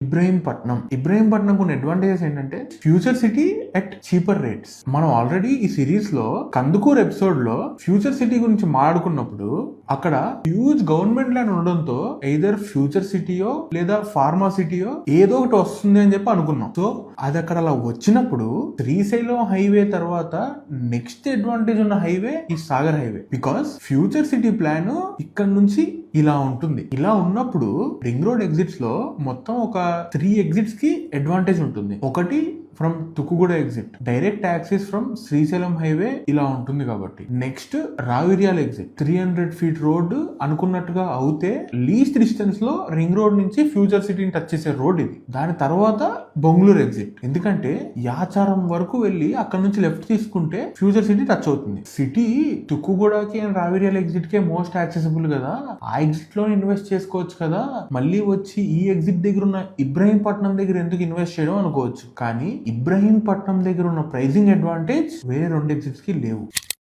ఇబ్రహీంపట్నం కొన్ని అడ్వాంటేజెస్ ఏంటంటే future city at cheaper rates. మనం ఆల్రెడీ ఈ సిరీస్ లో కందుకూర్ ఎపిసోడ్ లో ఫ్యూచర్ సిటీ గురించి మాట్లాడుకున్నప్పుడు అక్కడ హ్యూజ్ గవర్నమెంట్ ల్యాండ్ ఉండడంతో ఎయిదర్ ఫ్యూచర్ సిటీయో లేదా ఫార్మా సిటీయో ఏదో ఒకటి వస్తుంది అని చెప్పి అనుకున్నాం. సో అది అక్కడ అలా వచ్చినప్పుడు శ్రీశైలం హైవే తర్వాత నెక్స్ట్ అడ్వాంటేజ్ ఉన్న హైవే ఈ Sagar highway. Because future city plan ఇక్కడ నుంచి ఇలా ఉంటుంది. ఇలా ఉన్నప్పుడు రింగ్ రోడ్ ఎగ్జిట్స్ లో మొత్తం ఒక 3 ఎగ్జిట్స్ కి అడ్వాంటేజ్ ఉంటుంది. ఒకటి from Tukkuguda exit, direct access from Srisailam highway ఇలా ఉంటుంది కాబట్టి. Next Raviryal exit 300 feet road అనుకున్నట్టుగా అవుతే లీస్ట్ డిస్టెన్స్ లో రింగ్ రోడ్ నుంచి ఫ్యూచర్ సిటీని టచ్ చేసే రోడ్ ఇది. దాని తర్వాత బొంగుళూరు ఎగ్జిట్, ఎందుకంటే యాచారం వరకు వెళ్ళి అక్కడ నుంచి లెఫ్ట్ తీసుకుంటే ఫ్యూచర్ సిటీ టచ్ అవుతుంది. సిటీ తుక్కుగూడకి అండ్ రావిర్యాల ఎగ్జిట్ కే మోస్ట్ యాక్సెసిబుల్ కదా, ఆ ఎగ్జిట్ లో ఇన్వెస్ట్ చేసుకోవచ్చు కదా, మళ్ళీ వచ్చి ఈ ఎగ్జిట్ దగ్గర ఉన్న ఇబ్రహీంపట్నం దగ్గర ఎందుకు ఇన్వెస్ట్ చేయడం అనుకోవచ్చు. కానీ ఇబ్రహీంపట్నం దగ్గర ఉన్న ప్రైజింగ్ అడ్వాంటేజ్ వేరే 2 ఎగ్జిట్స్ కి లేవు.